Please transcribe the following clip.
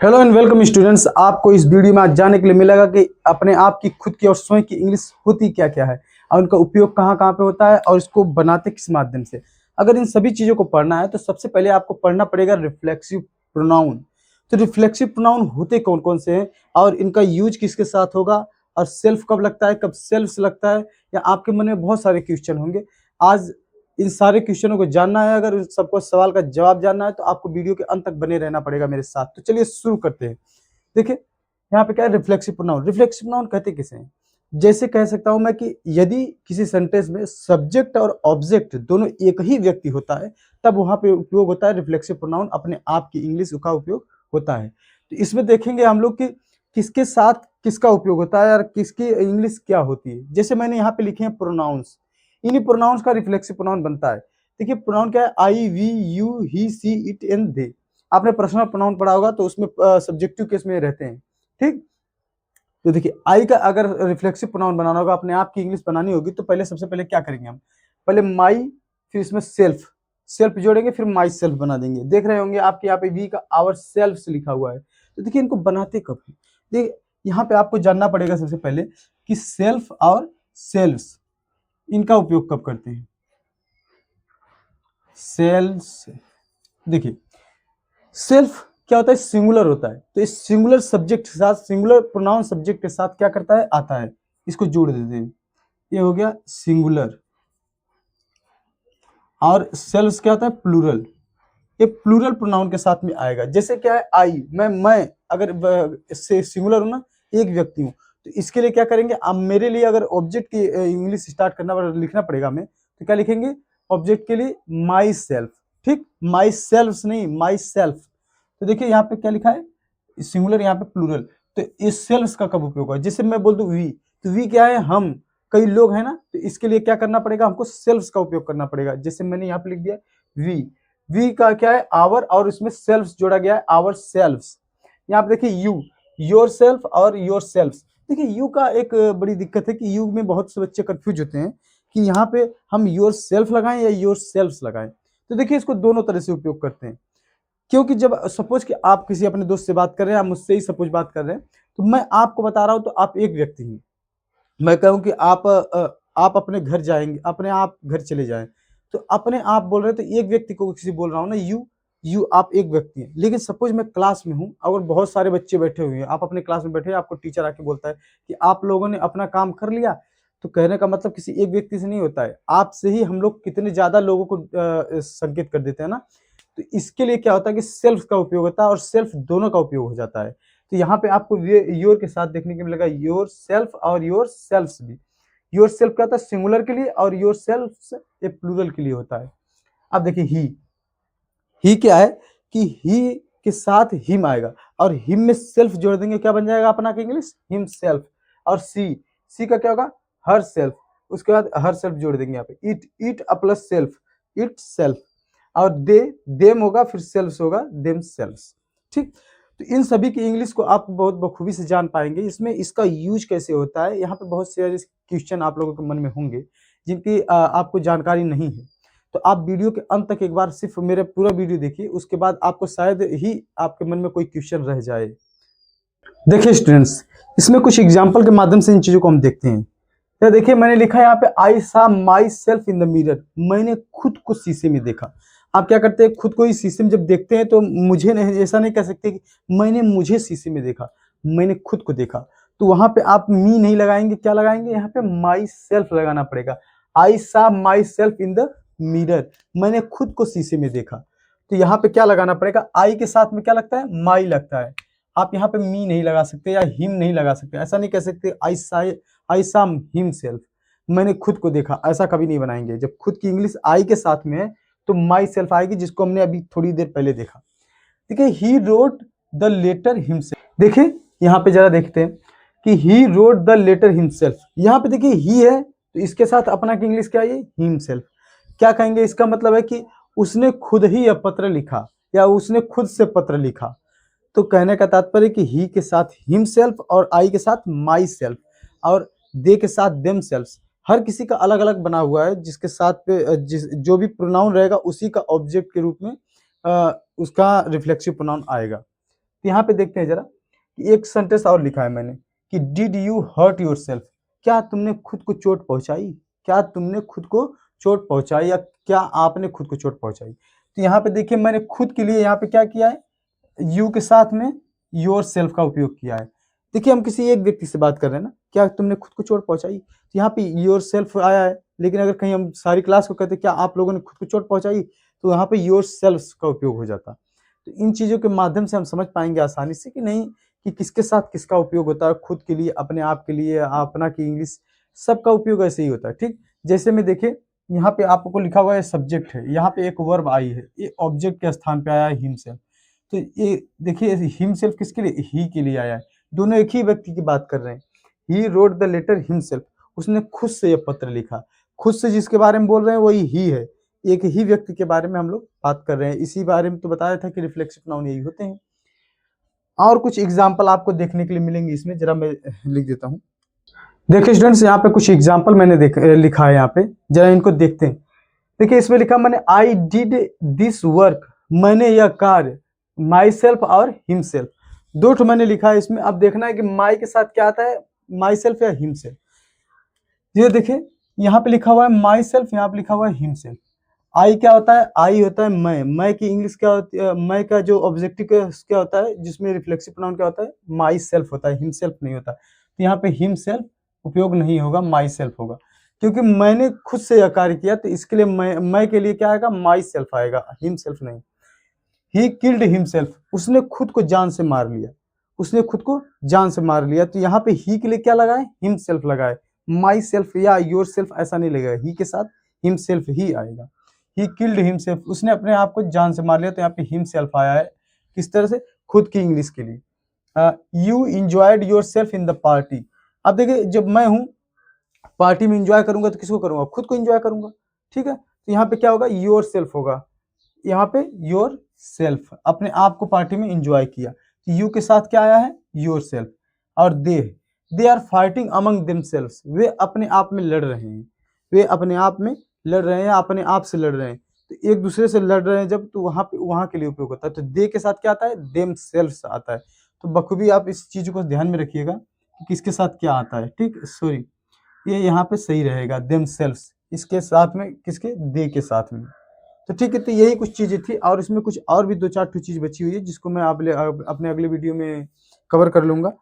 Hello and welcome students. आपको इस video में आज जानने के लिए मिलेगा कि अपने आप की खुद की और स्वयं की इंग्लिश होती क्या क्या है और उनका उपयोग कहाँ कहाँ पे होता है और इसको बनाते किस माध्यम से। अगर इन सभी चीज़ों को पढ़ना है तो सबसे पहले आपको पढ़ना पड़ेगा रिफ्लेक्सिव प्रोनाउन। तो रिफ्लेक्सिव प्रोनाउन होते कौन कौन से हैं और इनका यूज किसके साथ होगा और सेल्फ कब लगता है, कब सेल्फ लगता है, या आपके मन में बहुत सारे क्वेश्चन होंगे। आज इन सारे क्वेश्चनों को जानना है, अगर सबको सवाल का जवाब जानना है तो आपको वीडियो के अंत तक बने रहना पड़ेगा मेरे साथ। तो चलिए शुरू करते हैं। देखिए यहाँ पे क्या है, रिफ्लेक्सिव प्रोनाउन। रिफ्लेक्सिव प्रोनाउन कहते किसे हैं? जैसे कह सकता हूं मैं कि यदि किसी सेंटेंस में सब्जेक्ट और ऑब्जेक्ट दोनों एक ही व्यक्ति होता है तब वहां पे उपयोग होता है रिफ्लेक्सिव प्रोनाउन। अपने आप की इंग्लिश का उपयोग होता है। तो इसमें देखेंगे हम लोग कि किसके साथ किसका उपयोग होता है और किसकी इंग्लिश क्या होती है। जैसे मैंने यहाँ पे लिखे हैं प्रोनाउंस, इन्हीं प्रोनाउंस का रिफ्लेक्सिव प्रोनाउन बनता है। देखिए प्रोनाउन क्या है, I we you he she it and they. आपने पर्सनल प्रोनाउन पढ़ा होगा तो उसमें सब्जेक्टिव केस में रहते हैं। ठीक, तो देखिए आई का अगर रिफ्लेक्सिव प्रोनाउन बनाना होगा, अपने आप की इंग्लिश बनानी होगी, तो पहले सबसे पहले क्या करेंगे हम, पहले माई, फिर इसमें सेल्फ, सेल्फ जोड़ेंगे, फिर माई सेल्फ बना देंगे। देख रहे होंगे आपके यहाँ पे वी का आवर सेल्फ से लिखा हुआ है। तो देखिए इनको बनाते कब है, देखिए यहाँ पे आपको जानना पड़ेगा सबसे पहले कि सेल्फ और सेल्फ्स इनका उपयोग कब करते हैं। सेल्स, देखिए सेल्फ क्या होता है, सिंगुलर होता है। तो इस सिंगुलर सब्जेक्ट के साथ, सिंगुलर प्रोनाउन सब्जेक्ट के साथ क्या करता है, आता है, इसको जोड़ देते हैं। ये हो गया सिंगुलर। और सेल्फ क्या होता है, प्लूरल। ये प्लूरल प्रोनाउन के साथ में आएगा। जैसे क्या है, आई, मैं अगर से सिंगुलर हूं ना, एक व्यक्ति हूँ, तो इसके लिए क्या करेंगे, अब मेरे लिए अगर ऑब्जेक्ट की इंग्लिश स्टार्ट करना लिखना पड़ेगा हमें, तो क्या लिखेंगे ऑब्जेक्ट के लिए, माई सेल्फ। ठीक, माई सेल्फ नहीं, माई सेल्फ। तो देखिए यहाँ पे क्या लिखा है, सिंगुलर, यहाँ पे प्लूरल। तो इस सेल्फ का कब उपयोग होगा, जैसे मैं बोल दूं वी, तो वी क्या है, हम, कई लोग हैं ना, तो इसके लिए क्या करना पड़ेगा, हमको सेल्फ का उपयोग करना पड़ेगा। जैसे मैंने यहाँ पे लिख दिया वी, वी का क्या है, आवर, और इसमें सेल्फ जोड़ा गया है, आवर सेल्फ। यहाँ पे देखिए यू, योर सेल्फ और योर सेल्फ। देखिए यू का एक बड़ी दिक्कत है कि यू में बहुत से बच्चे कंफ्यूज होते हैं कि यहाँ पे हम योर सेल्फ लगाएं या योर सेल्फ लगाएं। तो देखिए इसको दोनों तरह से उपयोग करते हैं। क्योंकि जब सपोज कि आप किसी अपने दोस्त से बात कर रहे हैं, आप मुझसे ही सपोज बात कर रहे हैं, तो मैं आपको बता रहा हूं तो आप एक व्यक्ति हैं। मैं कहूं कि आप अपने घर जाएंगे, अपने आप घर चले जाएं, तो अपने आप बोल रहे हैं, तो एक व्यक्ति को किसी बोल रहा हूं ना, यू आप एक व्यक्ति हैं। लेकिन सपोज मैं क्लास में हूं और बहुत सारे बच्चे बैठे हुए हैं, आप अपने क्लास में बैठे हैं, आपको टीचर आके बोलता है कि आप लोगों ने अपना काम कर लिया, तो कहने का मतलब किसी एक व्यक्ति से नहीं होता है, आपसे ही हम लोग कितने ज्यादा लोगों को संकेत कर देते हैं ना। तो इसके लिए क्या होता है कि सेल्फ का उपयोग होता है और सेल्फ दोनों का उपयोग हो जाता है। तो यहाँ पे आपको योर के साथ देखने को मिलेगा योर सेल्फ और योर सेल्फ भी। योर सेल्फ का होता है सिंगुलर के लिए और योर सेल्फ ये प्लूरल के लिए होता है। अब देखिए ही क्या है कि ही के साथ हिम आएगा और हिम में सेल्फ जोड़ देंगे, क्या बन जाएगा अपना इंग्लिश, हिम सेल्फ। और सी का क्या होगा, हर सेल्फ, उसके बाद हर सेल्फ जोड़ देंगे यहाँ पे, it plus self, it self. और देम होगा, फिर सेल्फ होगा, देम सेल्फ्स। ठीक, तो इन सभी की इंग्लिश को आप बहुत बखूबी से जान पाएंगे। इसमें इसका यूज कैसे होता है, यहाँ पे बहुत से क्वेश्चन आप लोगों के मन में होंगे जिनकी आपको जानकारी नहीं है। तो आप वीडियो के अंत तक एक बार सिर्फ मेरा पूरा वीडियो देखिए, उसके बाद आपको शायद ही आपके मन में कोई क्वेश्चन रह जाए। देखिए स्टूडेंट्स, इसमें कुछ एग्जाम्पल के माध्यम से इन चीजों को हम देखते हैं। तो देखिए मैंने लिखा है यहाँ पे, आई सा my self in the mirror, मैंने खुद को शीशे में देखा। आप क्या करते हैं, खुद को ही शीशे में जब देखते हैं तो मुझे नहीं, ऐसा नहीं कह सकते कि मैंने मुझे शीशे में देखा, मैंने खुद को देखा। तो वहां पे आप मी नहीं लगाएंगे, क्या लगाएंगे, यहाँ पे माई सेल्फ लगाना पड़ेगा। आई सा my self in the mirror, मैंने खुद को शीशे में देखा। तो यहाँ पे क्या लगाना पड़ेगा, आई के साथ में क्या लगता है, माई लगता है। आप यहाँ पे मी नहीं लगा सकते या हिम नहीं लगा सकते, ऐसा नहीं कह सकते आई सा हिम सेल्फ, मैंने खुद को देखा, ऐसा कभी नहीं बनाएंगे। जब खुद की इंग्लिश आई के साथ में है तो माई सेल्फ आएगी, जिसको हमने अभी थोड़ी देर पहले देखा। देखिए he wrote the letter himself, देखिए यहाँ पे जरा देखते हैं कि he wrote the letter himself. यहाँ पे देखिए ही है तो इसके साथ अपना की इंग्लिश क्या है, हिमसेल्फ। क्या कहेंगे, इसका मतलब है कि उसने खुद ही यह पत्र लिखा या उसने खुद से पत्र लिखा। तो कहने का तात्पर्य कि ही के साथ हिमसेल्फ और आई के साथ माई सेल्फ और दे के साथ देम सेल्फ। हर किसी का अलग अलग बना हुआ है, जिसके साथ पे जो भी प्रोनाउन रहेगा उसी का ऑब्जेक्ट के रूप में उसका रिफ्लेक्सिव प्रोनाउन आएगा। तो यहाँ पे देखते हैं जरा कि एक सेंटेंस और लिखा है मैंने कि डिड यू हर्ट योरसेल्फ, क्या तुमने खुद को चोट पहुंचाई, क्या तुमने खुद को चोट पहुंचाई या क्या आपने खुद को चोट पहुंचाई। तो यहाँ पे देखिए मैंने खुद के लिए यहाँ पे क्या किया है, यू के साथ में योर सेल्फ का उपयोग किया है। देखिए हम किसी एक व्यक्ति से बात कर रहे हैं ना, क्या तुमने खुद को चोट पहुंचाई, तो यहाँ पे योर सेल्फ आया है। लेकिन अगर कहीं हम सारी क्लास को कहते क्या आप लोगों ने खुद को चोट पहुंचाई, तो यहाँ पे योर सेल्फ का उपयोग हो जाता। तो इन चीजों के माध्यम से हम समझ पाएंगे आसानी से कि नहीं कि किसके साथ किसका उपयोग होता है, खुद के लिए, अपने आप के लिए, अपना की इंग्लिश, सबका उपयोग ऐसे ही होता है। ठीक, जैसे में देखिए यहाँ पे आपको लिखा हुआ है सब्जेक्ट है, यहाँ पे एक वर्ब आई है, ये ऑब्जेक्ट के स्थान पे आया है हिमसेल्फ। तो ये देखिए हिमसेल्फ किसके लिए, ही के लिए आया है। दोनों एक ही व्यक्ति की बात कर रहे हैं। He wrote the letter himself, उसने खुद से यह पत्र लिखा। खुद से जिसके बारे में बोल रहे हैं वही ही है, एक ही व्यक्ति के बारे में हम लोग बात कर रहे हैं। इसी बारे में तो बताया था कि रिफ्लेक्सिव नाउन यही होते हैं। और कुछ एग्जाम्पल आपको देखने के लिए मिलेंगे इसमें, जरा मैं लिख देता हूँ। देखिए स्टूडेंट्स यहाँ पे कुछ एग्जाम्पल मैंने लिखा है यहाँ पे, जरा इनको देखते हैं। देखिए इसमें लिखा मैंने आई डिड दिस वर्क, मैंने यह कार्य, माई सेल्फ और हिमसेल्फ, दो ठो मैंने लिखा है इसमें। अब देखना है कि माई के साथ क्या आता है, माई सेल्फ या हिमसेल्फ। ये देखिए यहाँ पे लिखा हुआ है माई सेल्फ, यहाँ पे लिखा हुआ है हिमसेल्फ। आई क्या होता है, आई होता है मैं की इंग्लिश क्या होती है, मैं का जो ऑब्जेक्टिव क्या होता है जिसमें रिफ्लेक्सिव प्रोनाउन क्या होता है, माई सेल्फ होता है, हिमसेल्फ नहीं होता। तो यहाँ पे हिमसेल्फ उपयोग नहीं होगा, माई सेल्फ होगा, क्योंकि मैंने खुद से यह कार्य किया, तो इसके लिए मैं के लिए क्या आएगा, माई सेल्फ आएगा, हिमसेल्फ नहीं। ही किल्ड हिमसेल्फ, उसने खुद को जान से मार लिया, उसने खुद को जान से मार लिया। तो यहाँ पे ही के लिए क्या लगाए, हिमसेल्फ लगाए, माई सेल्फ या योर सेल्फ ऐसा नहीं लगेगा, ही के साथ हिमसेल्फ ही आएगा। ही किल्ड हिमसेल्फ, उसने अपने आप को जान से मार लिया, तो यहाँ पे हिमसेल्फ आया है। किस तरह से, खुद की इंग्लिश के लिए। You enjoyed your self in the party. अब देखिए जब मैं हूँ पार्टी में इंजॉय करूंगा तो किसको करूंगा, खुद को इंजॉय करूंगा। ठीक है, तो यहाँ पे क्या होगा, योर सेल्फ होगा, यहाँ पे योर सेल्फ, अपने आप को पार्टी में इंजॉय किया। तो यू के साथ क्या आया है, योर सेल्फ। और they are fighting among themselves, वे अपने आप में लड़ रहे हैं, वे अपने आप में लड़ रहे हैं, अपने आप से लड़ रहे हैं। तो एक दूसरे से लड़ रहे हैं जब, तो वहां पे वहां के लिए उपयोग होता है। तो दे के साथ क्या आता है, देम सेल्व्स आता है। तो बखूबी आप इस चीज को ध्यान में रखिएगा कि किसके साथ क्या आता है। ठीक, सॉरी, ये यहाँ पे सही रहेगा, देम सेल्व्स, इसके साथ में किसके, दे के साथ में। तो ठीक है, तो यही कुछ चीजें थी, और इसमें कुछ और भी दो चार चीज बची हुई है जिसको मैं अपने अगले वीडियो में कवर कर लूंगा।